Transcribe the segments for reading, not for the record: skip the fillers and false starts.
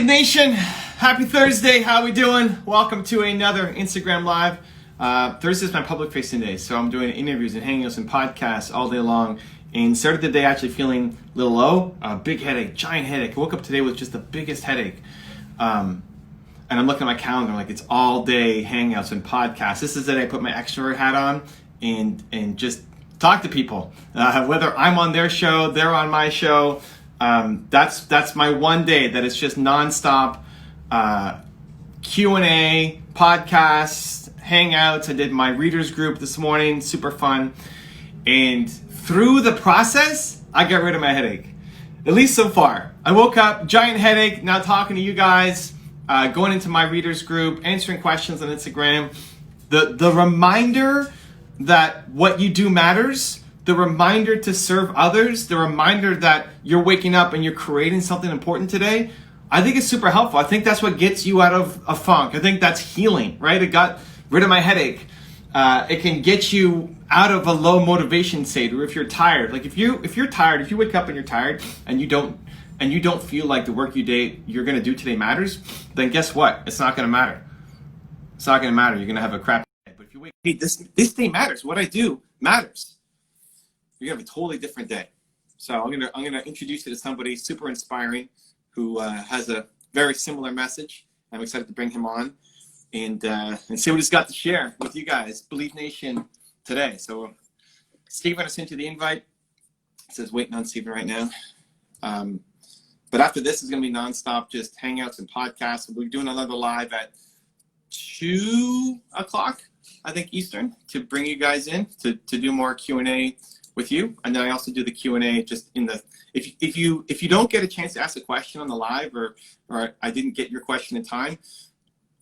Nation, happy Thursday. How we doing? Welcome to another Instagram Live. Thursday is my public facing day, so I'm doing interviews and hangouts and podcasts all day long. And started the day actually feeling a little low, big headache, giant headache. I woke up today with just the biggest headache. And I'm looking at my calendar, like it's all day hangouts and podcasts. This is the day I put my extrovert hat on and just talk to people. Whether I'm on their show, they're on my show. That's my one day that it's just nonstop Q&A, podcasts, hangouts. I did my readers group this morning, super fun. And through the process, I got rid of my headache. At least so far. I woke up, giant headache, now talking to you guys, going into my readers group, answering questions on Instagram. The reminder that what you do matters, the reminder to serve others, the reminder that you're waking up and you're creating something important today, I think it's super helpful. I think that's what gets you out of a funk. I think that's healing, right? It got rid of my headache. It can get you out of a low motivation state, or if you're tired. Like if you're tired, if you wake up and you're tired and you don't feel like the work you're gonna do today matters, then guess what? It's not gonna matter. It's not gonna matter. You're gonna have a crappy day. But if you wake, hey, this day matters. What I do matters. You're gonna have a totally different day. So I'm gonna introduce you to somebody super inspiring who has a very similar message. I'm excited to bring him on and see what he's got to share with you guys, Believe Nation, today. So Stephen, I sent you the invite. It says waiting on Stephen right now. But after this is gonna be nonstop, just hangouts and podcasts. We'll be doing another live at 2 o'clock, I think Eastern, to bring you guys in to do more Q&A with you. And then I also do the Q&A just in the, if you don't get a chance to ask a question on the live, or I didn't get your question in time,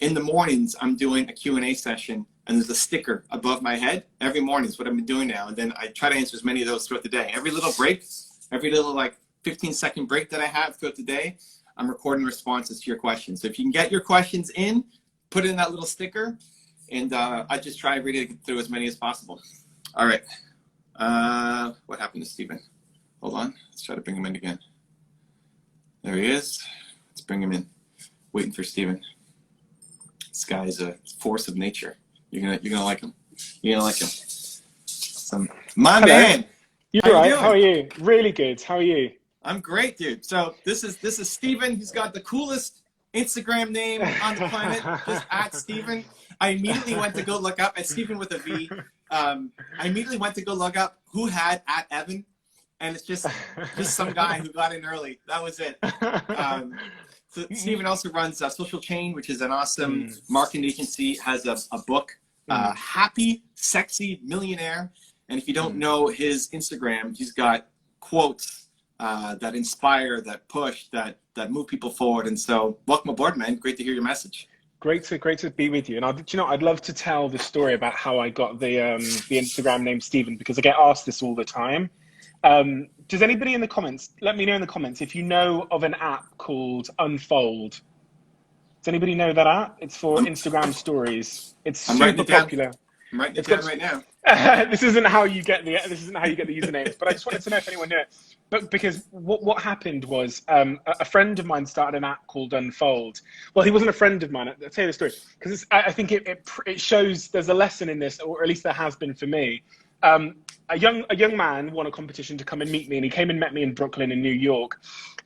in the mornings I'm doing a Q&A session, and there's a sticker above my head every morning. Is what I've been doing now. And then I try to answer as many of those throughout the day. Every little break, every little like 15-second break that I have throughout the day, I'm recording responses to your questions. So if you can get your questions in, put in that little sticker, and I just try really to get through as many as possible. All right. What happened to Stephen? Hold on. Let's try to bring him in again. There he is. Let's bring him in. Waiting for Stephen. This guy is a force of nature. You're gonna like him. You're gonna like him. My Hello. man. You're right. How are you? Really good. How are you? I'm great, dude. So this is Stephen. He's got the coolest Instagram name on the planet. Just at Stephen. I immediately went to go look up at Stephen with a V. I immediately went to go look up who had at Evan, and it's just some guy who got in early. That was it. So Stephen also runs Social Chain, which is an awesome marketing agency. Has a book, Happy, Sexy Millionaire. And if you don't know his Instagram, he's got quotes that inspire, that push, that move people forward. And so welcome aboard, man. Great to hear your message. Great to be with you. And I'd love to tell the story about how I got the Instagram name Stephen, because I get asked this all the time. Does anybody in the comments, let me know in the comments if you know of an app called Unfold. Does anybody know that app? It's for Instagram stories. It's super popular. I'm writing it down right now. This isn't how you get the usernames, but I just wanted to know if anyone knew it. But because what happened was a friend of mine started an app called Unfold. Well, he wasn't a friend of mine. I'll tell you the story because I think it shows there's a lesson in this, or at least there has been for me. A young man won a competition to come and meet me, and he came and met me in Brooklyn in New York,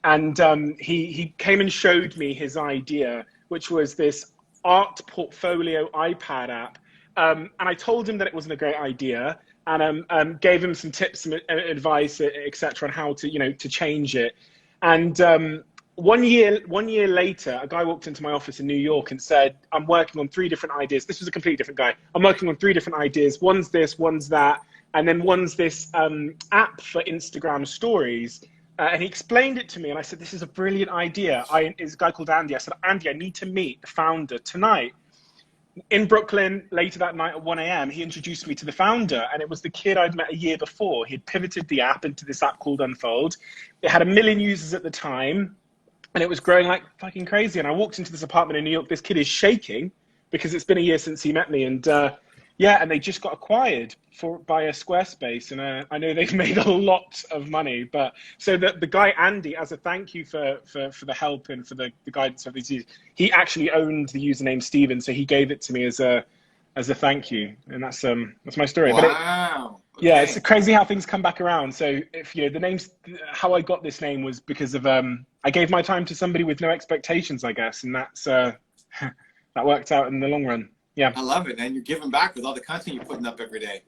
and he came and showed me his idea, which was this art portfolio iPad app. And I told him that it wasn't a great idea, and gave him some tips and advice, etc., on how to change it. And 1 year later, a guy walked into my office in New York and said, "I'm working on 3 different ideas." This was a completely different guy. "I'm working on 3 different ideas. One's this, one's that, and then one's this app for Instagram stories." And he explained it to me, and I said, "This is a brilliant idea." It's a guy called Andy. I said, "Andy, I need to meet the founder tonight." In Brooklyn, later that night at 1 a.m., he introduced me to the founder, and it was the kid I'd met a year before. He had pivoted the app into this app called Unfold. It had 1 million users at the time, and it was growing like fucking crazy. And I walked into this apartment in New York. This kid is shaking because it's been a year since he met me, and Yeah, and they just got acquired by a Squarespace, and I know they've made a lot of money. But so the guy Andy, as a thank you for the help and for the guidance of these, he actually owned the username Steven, so he gave it to me as a thank you, and that's my story. Wow. But yeah, it's crazy how things come back around. So if you know the name's how I got this name was because of I gave my time to somebody with no expectations, I guess, and that's that worked out in the long run. Yeah. I love it, and you're giving back with all the content you're putting up every day.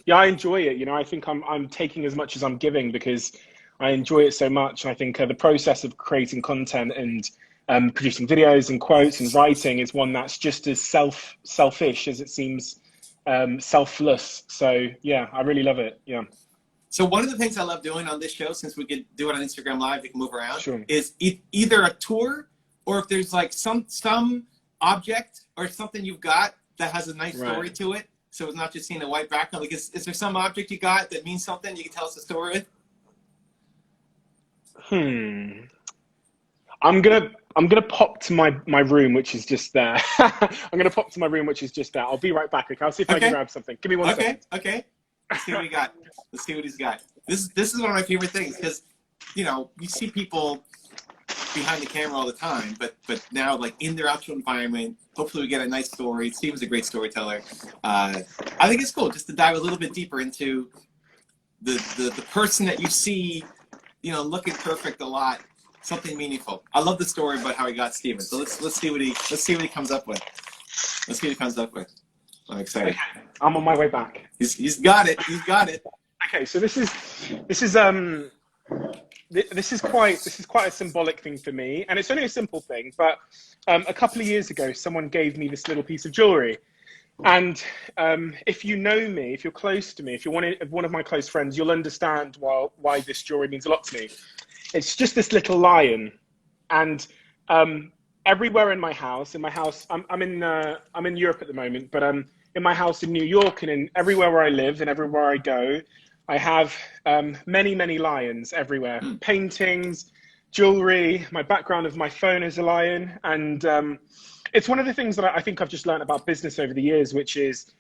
Yeah, I enjoy it. You know, I think I'm taking as much as I'm giving because I enjoy it so much. I think the process of creating content and producing videos and quotes and writing is one that's just as selfish as it seems selfless. So yeah, I really love it. Yeah. So one of the things I love doing on this show, since we can do it on Instagram Live, we can move around, Sure. is either a tour or if there's like some object or something you've got that has a nice story to it. So it's not just seeing a white background. Like, is there some object you got that means something you can tell us a story with? I'm gonna pop to my room, which is just there. I'm gonna pop to my room, which is just there. I'll be right back. Okay, I'll see if I can grab something. Give me one second. Okay. Let's see what he got. Let's see what he's got. This is one of my favorite things because, you know, you see people behind the camera all the time, but now like in their actual environment, hopefully we get a nice story. Steve's a great storyteller. I think it's cool just to dive a little bit deeper into the person that you see, you know, looking perfect a lot. Something meaningful. I love the story about how he got Steven. So let's see what he comes up with. Let's see what he comes up with. I'm excited. Okay. I'm on my way back. He's got it. He's got it. Okay, so this is quite a symbolic thing for me, and it's only a simple thing. But a couple of years ago, someone gave me this little piece of jewelry, and if you know me, if you're close to me, if you're one of my close friends, you'll understand why this jewelry means a lot to me. It's just this little lion, and everywhere in my house, I'm in Europe at the moment, but in my house in New York and in everywhere where I live and everywhere I go, I have many lions everywhere. Paintings, jewelry. My background of my phone is a lion, and it's one of the things that I think I've just learned about business over the years, which is.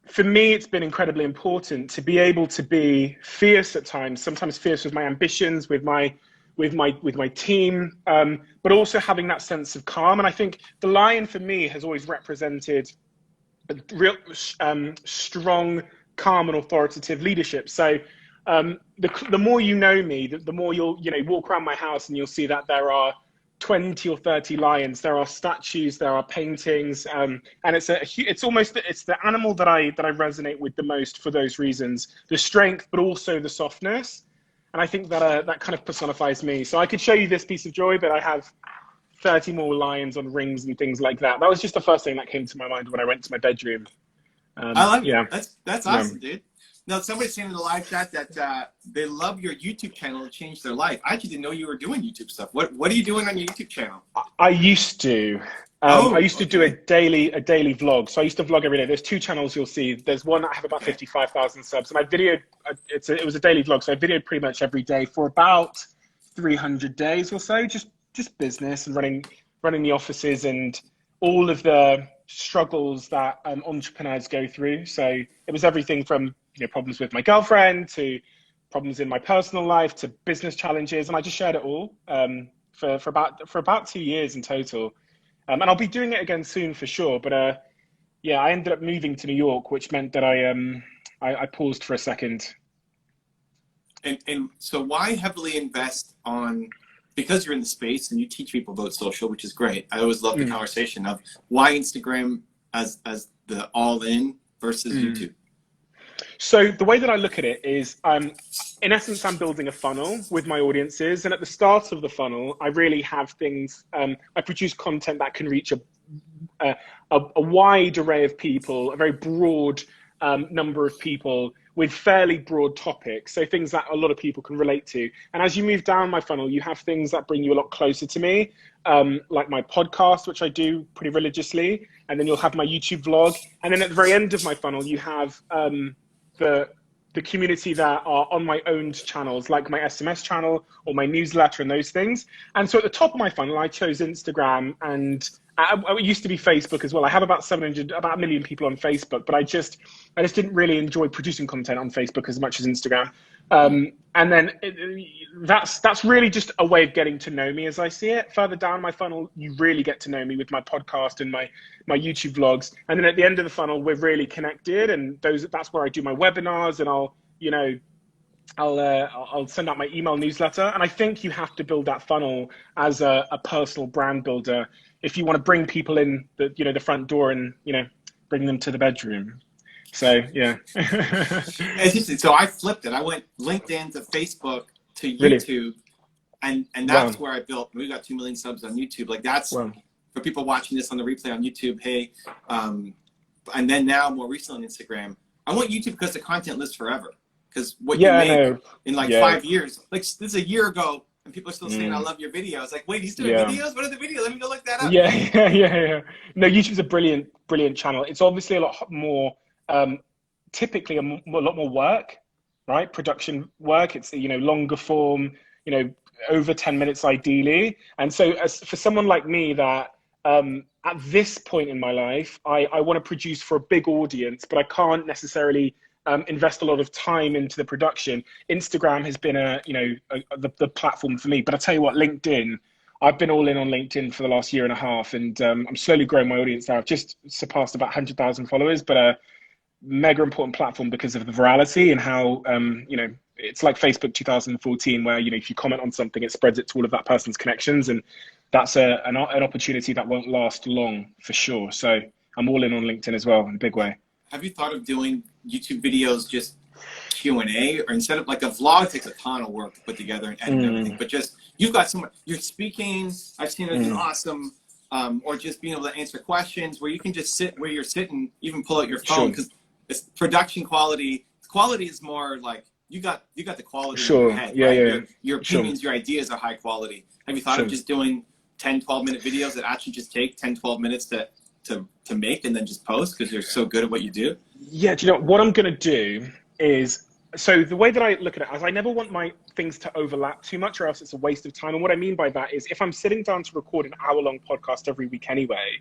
For me, it's been incredibly important to be able to be fierce at times, sometimes fierce with my ambitions, with my team, but also having that sense of calm. And I think the lion for me has always represented a real strong, calm and authoritative leadership. So the more you know me, the more you'll walk around my house and you'll see that there are 20 or 30 lions. There are statues, there are paintings, and it's the animal that I resonate with the most for those reasons: the strength, but also the softness. And I think that that kind of personifies me. So I could show you this piece of jewelry, but I have 30 more lions on rings and things like that. That was just the first thing that came to my mind when I went to my bedroom. I love it. That's awesome, dude. Now, somebody's saying in the live chat that they love your YouTube channel to change their life. I actually didn't know you were doing YouTube stuff. What are you doing on your YouTube channel? I used to. I used to do a daily vlog. So I used to vlog every day. There's two channels you'll see. There's one that I have about 55,000 subs, and I videoed. It was a daily vlog, so I videoed pretty much every day for about 300 days or so. Just business and running the offices and all of the struggles that entrepreneurs go through. So it was everything from problems with my girlfriend to problems in my personal life to business challenges, and I just shared it all for about 2 years in total. And I'll be doing it again soon for sure. But yeah, I ended up moving to New York, which meant that I paused for a second. And so why heavily invest on, because you're in the space and you teach people about social, which is great. I always love the conversation of why Instagram as the all-in versus YouTube. So the way that I look at it is, in essence, I'm building a funnel with my audiences. And at the start of the funnel, I really have things, I produce content that can reach a wide array of people, a very broad number of people with fairly broad topics. So things that a lot of people can relate to. And as you move down my funnel, you have things that bring you a lot closer to me, like my podcast, which I do pretty religiously. And then you'll have my YouTube vlog. And then at the very end of my funnel, you have the community that are on my owned channels, like my SMS channel or my newsletter and those things. And so at the top of my funnel, I chose Instagram and I used to be Facebook as well. I have about 700, about 1 million people on Facebook, but I just didn't really enjoy producing content on Facebook as much as Instagram. And then that's really just a way of getting to know me as I see it. Further down my funnel, you really get to know me with my podcast and my YouTube vlogs. And then at the end of the funnel, we're really connected. And that's where I do my webinars, and I'll send out my email newsletter. And I think you have to build that funnel as a personal brand builder if you want to bring people in the front door and, bring them to the bedroom. So, yeah. So I flipped it. I went LinkedIn to Facebook to YouTube, and that's where I built. We got 2 million subs on YouTube. Like that's for people watching this on the replay on YouTube. Hey, and then now more recently on Instagram. I want YouTube because the content lives forever. Because what you make in 5 years, like this is a year ago, and people are still saying, "I love your videos." Like, wait, he's doing videos? What are the videos? Let me go look that up. Yeah. No, YouTube's a brilliant channel. It's obviously a lot more. Typically a lot more work, right? Production work. It's longer form, over 10 minutes ideally. And so for someone like me that at this point in my life, I want to produce for a big audience, but I can't necessarily invest a lot of time into the production. Instagram has been the platform for me. But I tell you what, LinkedIn, I've been all in on LinkedIn for the last year and a half, and I'm slowly growing my audience there. I've just surpassed about 100,000 followers, but mega important platform because of the virality and how it's like Facebook 2014 where if you comment on something, it spreads it to all of that person's connections, and that's an opportunity that won't last long for sure. So I'm all in on LinkedIn as well in a big way. Have you thought of doing YouTube videos just Q&A, or instead of like a vlog takes a ton of work to put together and edit everything, but just you've got someone, you're speaking, I've seen it, it's awesome. Or just being able to answer questions where you can just sit where you're sitting, even pull out your phone, because it's production quality. Quality is more like you got the quality in your head. Right? Your opinions, your ideas are high quality. Have you thought of just doing 10, 12-minute videos that actually just take 10, 12 minutes to make and then just post because you're so good at what you do? Yeah, do you know what I'm going to do is, so the way that I look at it is I never want my things to overlap too much or else it's a waste of time. And what I mean by that is if I'm sitting down to record an hour-long podcast every week anyway,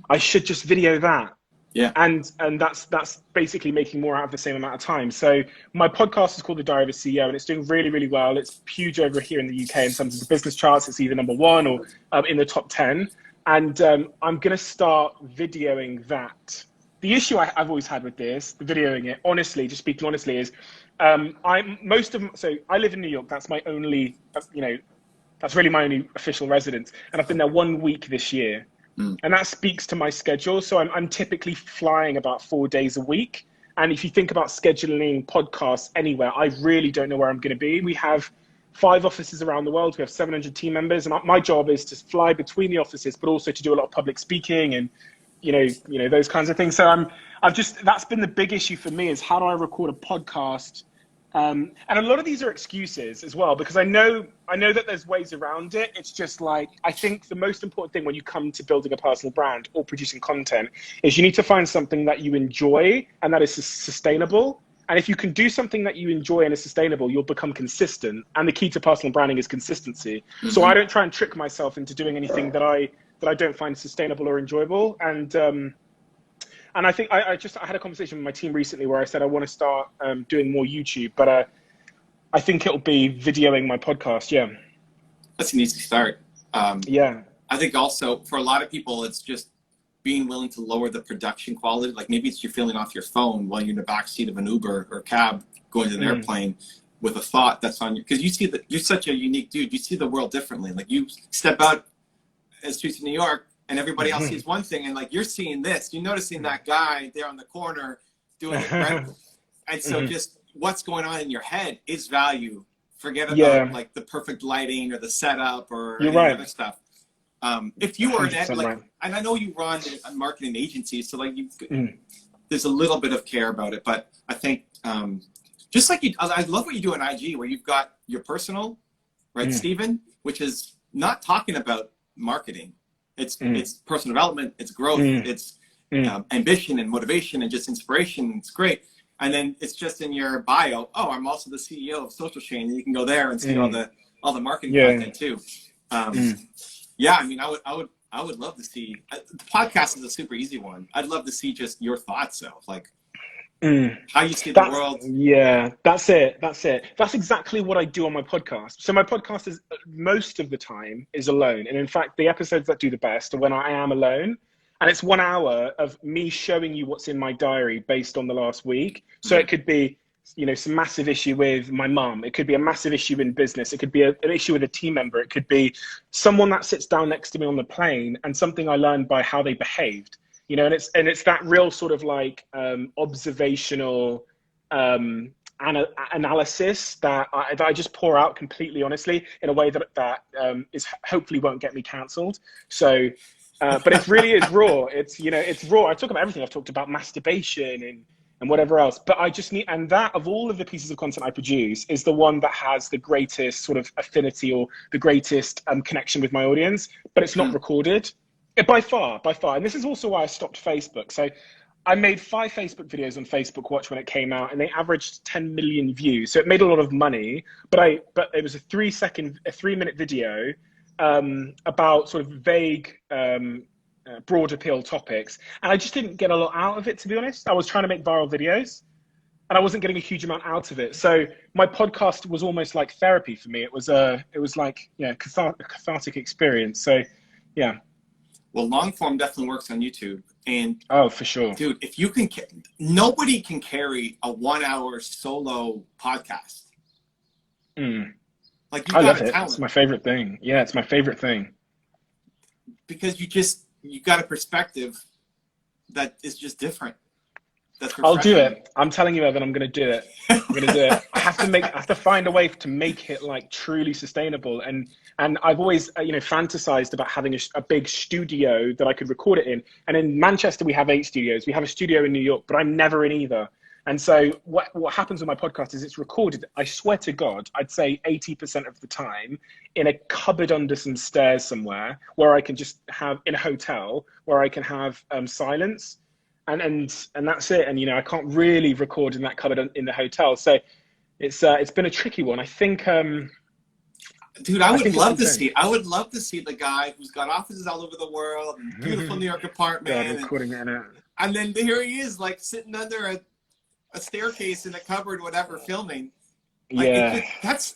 I should just video that. Yeah. And that's basically making more out of the same amount of time. So my podcast is called The Diary of a CEO, and it's doing really, really well. It's huge over here in the UK in terms of the business charts. It's either #1 or in the top 10. And I'm going to start videoing that. The issue I've always had with this, the videoing it, honestly, just speaking honestly, is so I live in New York. That's my only, that's really my only official residence. And I've been there 1 week this year. And that speaks to my schedule. So I'm typically flying about 4 days a week. And if you think about scheduling podcasts anywhere, I really don't know where I'm going to be. We have 5 offices around the world. We have 700 team members. And my job is to fly between the offices, but also to do a lot of public speaking and, those kinds of things. So that's been the big issue for me, is how do I record a podcast? And a lot of these are excuses as well, because I know that there's ways around it. It's just like, I think the most important thing when you come to building a personal brand or producing content is you need to find something that you enjoy and that is sustainable. And if you can do something that you enjoy and is sustainable, you'll become consistent. And the key to personal branding is consistency. So I don't try and trick myself into doing anything that I don't find sustainable or enjoyable. And I think I had a conversation with my team recently where I said I want to start doing more YouTube, but I think it'll be videoing my podcast. Yeah, that's an easy start. Yeah, I think also for a lot of people, it's just being willing to lower the production quality. Like maybe it's you're filling off your phone while you're in the back seat of an Uber or cab going to an airplane with a thought that's on you, because you see that you're such a unique dude. You see the world differently. Like you step out as streets of New York, and everybody else sees one thing, and like you're seeing this, you're noticing that guy there on the corner doing it, right? And so just what's going on in your head is value. Forget about like the perfect lighting or the setup or any other stuff. If you were and I know you run a marketing agency, so like there's a little bit of care about it, but I think just like I love what you do on IG, where you've got your personal, right, Stephen, which is not talking about marketing. It's personal development, it's growth, it's ambition and motivation and just inspiration. It's great. And then it's just in your bio, oh, I'm also the CEO of Social Chain, and you can go there and see all the marketing content too. Yeah, I mean, I would I would love to see, the podcast is a super easy one. I'd love to see just your thoughts though, like how you see the world. Yeah, that's it. That's exactly what I do on my podcast. So my podcast is most of the time is alone. And in fact, the episodes that do the best are when I am alone. And it's 1 hour of me showing you what's in my diary based on the last week. So it could be, you know, some massive issue with my mum. It could be a massive issue in business. It could be an issue with a team member. It could be someone that sits down next to me on the plane and something I learned by how they behaved. You know, and it's that real sort of like observational analysis that I just pour out completely honestly in a way that is hopefully won't get me cancelled. So, but it really is raw. It's, you know, it's raw. I talk about everything. I've talked about masturbation and whatever else, but I just need, and that of all of the pieces of content I produce is the one that has the greatest sort of affinity or the greatest connection with my audience, but it's not recorded. By far. And this is also why I stopped Facebook. So I made 5 Facebook videos on Facebook Watch when it came out, and they averaged 10 million views. So it made a lot of money, but it was a 3-minute video about sort of vague, broad appeal topics. And I just didn't get a lot out of it, to be honest. I was trying to make viral videos and I wasn't getting a huge amount out of it. So my podcast was almost like therapy for me. It was like, yeah, a cathartic experience. So yeah. Well, long form definitely works on YouTube. And oh, for sure. Dude, if you can, nobody can carry a 1 hour solo podcast. Like you I got love a it. talent. It's my favorite thing. Yeah, it's my favorite thing. Because you got a perspective that is just different. That's I'll do it. I'm telling you, Evan, I'm going to do it. I'm going to do it. I have to find a way to make it like truly sustainable. And I've always, you know, fantasized about having a big studio that I could record it in. And in Manchester, we have 8 studios. We have a studio in New York, but I'm never in either. And so what happens with my podcast is it's recorded, I swear to God, I'd say 80% of the time in a cupboard under some stairs somewhere where I can just have, in a hotel, where I can have silence. And that's it. And, you know, I can't really record in that cupboard in the hotel. So it's been a tricky one. I think, dude, I would love to see the guy who's got offices all over the world, and beautiful New York apartment. God, and then here he is, like sitting under a staircase in a cupboard, whatever, filming. Like, yeah. That's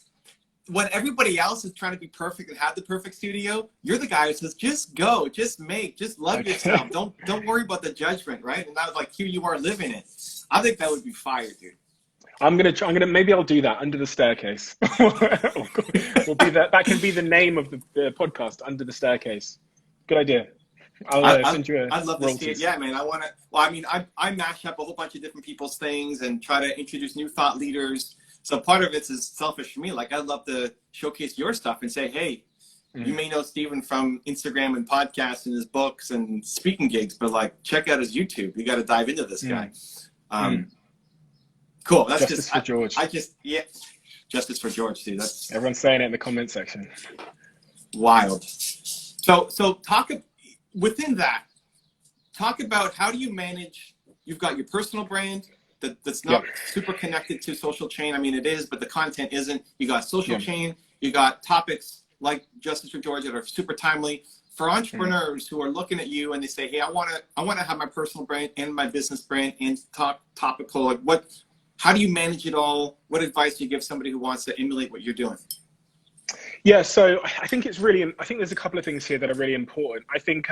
when everybody else is trying to be perfect and have the perfect studio. You're the guy who says, just go, just make, just love yourself. Don't worry about the judgment, right? And I was like, here you are living it. I think that would be fire, dude. Maybe I'll do that under the staircase. Will be that can be the name of the podcast, Under the Staircase. Good idea. I'll send you I'd love to see it. Yeah, man. I mash up a whole bunch of different people's things and try to introduce new thought leaders. So part of it is selfish for me. Like, I'd love to showcase your stuff and say, hey, you may know Steven from Instagram and podcasts and his books and speaking gigs, but like, check out his YouTube. You got to dive into this guy. Cool. That's Justice for George. Justice for George, dude. That's everyone's saying it in the comment section. Wild. So within that, talk about how do you manage, you've got your personal brand that's not super connected to social chain. I mean, it is, but the content isn't. You got social chain, you got topics like Justice for George that are super timely. For entrepreneurs who are looking at you and they say, hey, I want to have my personal brand and my business brand and topical, like how do you manage it all? What advice do you give somebody who wants to emulate what you're doing? Yeah, so I think there's a couple of things here that are really important. I think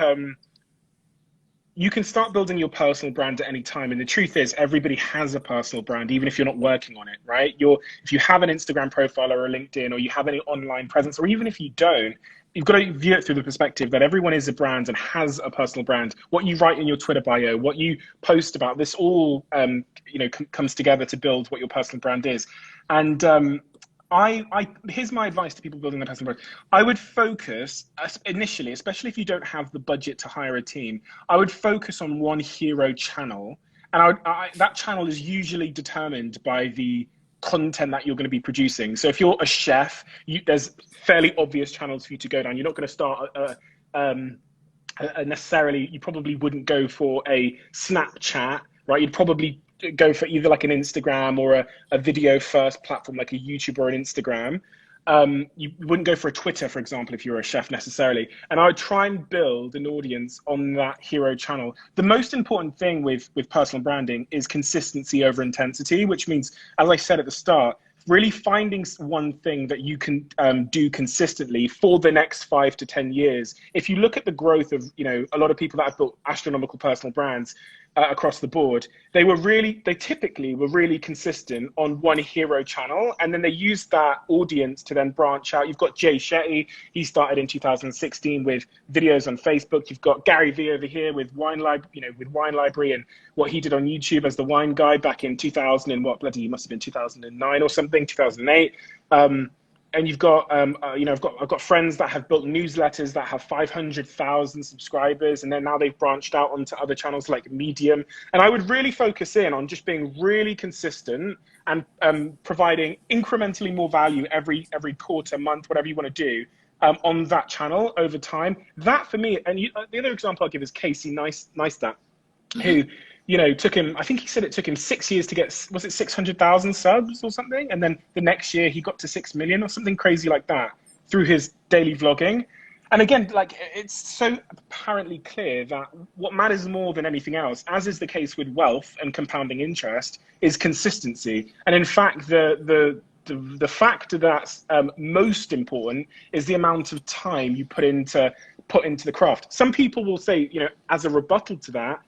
you can start building your personal brand at any time. And the truth is everybody has a personal brand, even if you're not working on it, right? If you have an Instagram profile or a LinkedIn, or you have any online presence, or even if you don't, you've got to view it through the perspective that everyone is a brand and has a personal brand. What you write in your Twitter bio, what you post about, this all comes together to build what your personal brand is. And here's my advice to people building their personal brand. I would focus initially, especially if you don't have the budget to hire a team, I would focus on one hero channel. And that channel is usually determined by the content that you're going to be producing. So if you're a chef, there's fairly obvious channels for you to go down. You're not going to start necessarily, you probably wouldn't go for a Snapchat, right? You'd probably go for either like an Instagram or a video first platform like a YouTube or an Instagram. You wouldn't go for a Twitter, for example, if you were a chef necessarily. And I would try and build an audience on that hero channel. The most important thing with personal branding is consistency over intensity, which means, as I said at the start, really finding one thing that you can do consistently for the next 5 to 10 years. If you look at the growth of, a lot of people that have built astronomical personal brands across the board, they typically were really consistent on one hero channel, and then they used that audience to then branch out. You've got Jay Shetty, he started in 2016 with videos on Facebook. You've got Gary Vee over here with Wine Library and what he did on YouTube as the wine guy back in 2000 and it must have been 2009 or something, 2008. And you've got, I've got friends that have built newsletters that have 500,000 subscribers, and then now they've branched out onto other channels like Medium. And I would really focus in on just being really consistent and providing incrementally more value every quarter, month, whatever you want to do on that channel over time. That for me, and the other example I'll give is Casey Neistat, who, took him, I think he said it took him 6 years to get, was it 600,000 subs or something? And then the next year he got to 6 million or something crazy like that through his daily vlogging. And again, it's so apparently clear that what matters more than anything else, as is the case with wealth and compounding interest, is consistency. And in fact, the factor that's most important is the amount of time you put into the craft. Some people will say, as a rebuttal to that,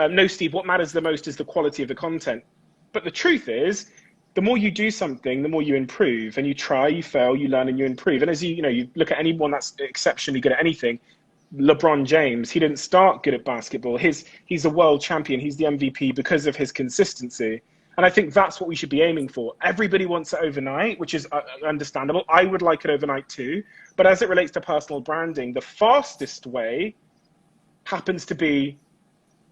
no, Steve, what matters the most is the quality of the content. But the truth is, the more you do something, the more you improve, and you try, you fail, you learn, and you improve. And as you look at anyone that's exceptionally good at anything, LeBron James, he didn't start good at basketball. He's a world champion. He's the MVP because of his consistency. And I think that's what we should be aiming for. Everybody wants it overnight, which is understandable. I would like it overnight too. But as it relates to personal branding, the fastest way happens to be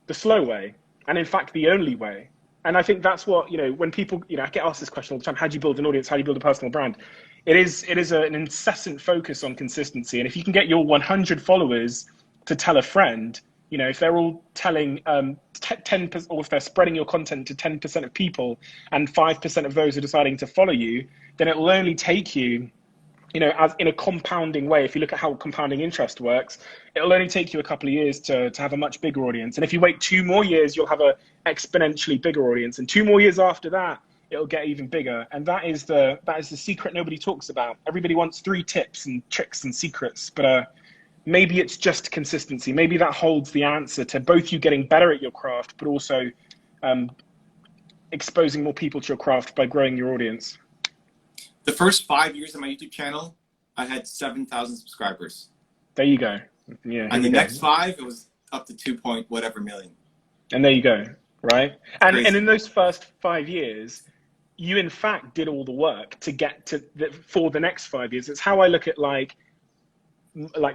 the slow way, and in fact the only way. And I think that's what, when people, I get asked this question all the time: how do you build an audience, how do you build a personal brand? It is an incessant focus on consistency. And if you can get your 100 followers to tell a friend, if they're all telling 10%, or if they're spreading your content to 10% of people and 5% of those are deciding to follow you, then it will only take you, as in a compounding way. If you look at how compounding interest works, it'll only take you a couple of years to have a much bigger audience. And if you wait 2 more years, you'll have a exponentially bigger audience. And 2 more years after that, it'll get even bigger. And that is the secret nobody talks about. Everybody wants 3 tips and tricks and secrets, but maybe it's just consistency. Maybe that holds the answer to both you getting better at your craft, but also exposing more people to your craft by growing your audience. The first 5 years of my YouTube channel, I had 7,000 subscribers. There you go. Yeah. And the next 5, it was up to 2 point whatever million. And there you go, right? And in those first 5 years, you in fact did all the work to get to for the next 5 years. It's how I look at like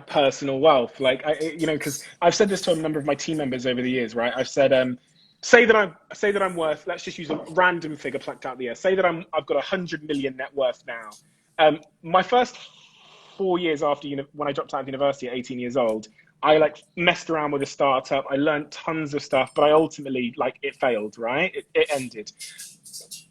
personal wealth. Because I've said this to a number of my team members over the years, right? I've said, say that I'm worth, let's just use a random figure plucked out of the air. Say that I've got 100 million net worth now. My first 4 years after, when I dropped out of university at 18 years old, I messed around with a startup. I learned tons of stuff, but I ultimately, it failed, right? It ended.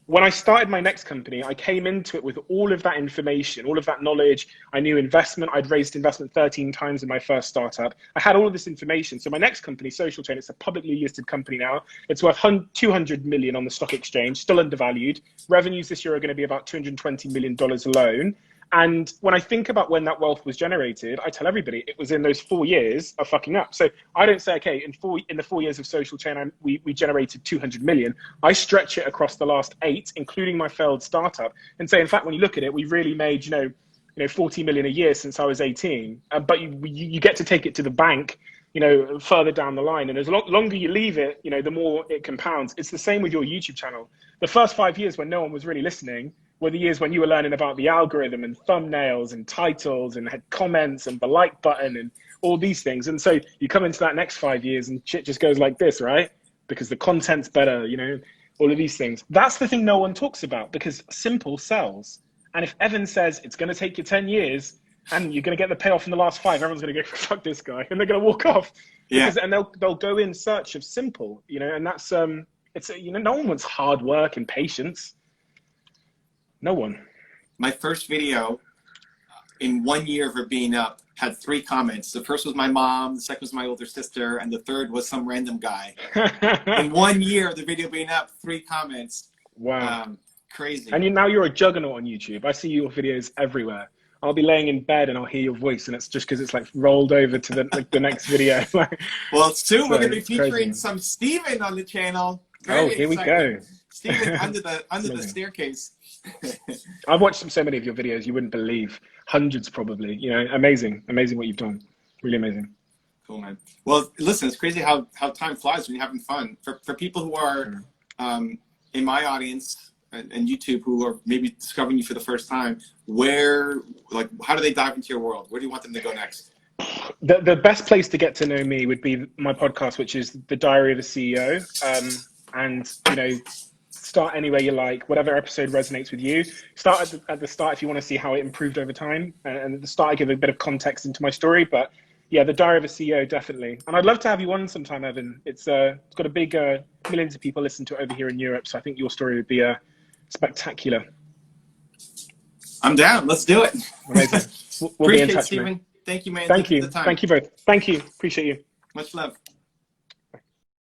When I started my next company, I came into it with all of that information, all of that knowledge. I knew investment. I'd raised investment 13 times in my first startup. I had all of this information. So my next company, Social Chain, it's a publicly listed company now. It's worth 200 million on the stock exchange, still undervalued. Revenues this year are going to be about $220 million alone. And when I think about when that wealth was generated, I tell everybody it was in those 4 years of fucking up. So I don't say, okay, in the 4 years of Social Chain, we generated 200 million. I stretch it across the last 8, including my failed startup, and say, in fact, when you look at it, we really made, 40 million a year since I was 18. But you get to take it to the bank, further down the line. And as longer you leave it, the more it compounds. It's the same with your YouTube channel. The first 5 years when no one was really listening were the years when you were learning about the algorithm and thumbnails and titles and had comments and the like button and all these things. And so you come into that next 5 years and shit just goes like this, right? Because the content's better, all of these things. That's the thing no one talks about, because simple sells. And if Evan says it's going to take you 10 years and you're going to get the payoff in the last 5, everyone's going to go, fuck this guy, and they're going to walk off. Yeah. And they'll go in search of simple, and that's, it's, no one wants hard work and patience. No one. My first video in 1 year of it being up, had 3 comments. The first was my mom, the second was my older sister, and the third was some random guy. In 1 year of the video being up, 3 comments. Wow. Crazy. And now you're a juggernaut on YouTube. I see your videos everywhere. I'll be laying in bed and I'll hear your voice, and it's just because it's like rolled over to the next video. Well, soon So we're going to be it's featuring crazy. some Steven on the channel. Oh, here we go. Steven under the staircase. I've watched so many of your videos, you wouldn't believe. Hundreds probably. You know, amazing what you've done. Really amazing. Cool, man. Well, listen, it's crazy how time flies when you're having fun. For people who are in my audience and YouTube who are maybe discovering you for the first time, how do they dive into your world? Where do you want them to go next? The best place to get to know me would be my podcast, which is The Diary of a CEO. And, you know, start anywhere you like, whatever episode resonates with you. Start at the start if you want to see how it improved over time. And at the start, I give a bit of context into my story. But yeah, The Diary of a CEO, definitely. And I'd love to have you on sometime, Evan. It's got a big, millions of people listen to it over here in Europe. So I think your story would be spectacular. I'm down. Let's do it. Amazing. We'll be in touch, Steven. man. Thank you, man. Thank you. For the time. Thank you both. Thank you. Appreciate you. Much love.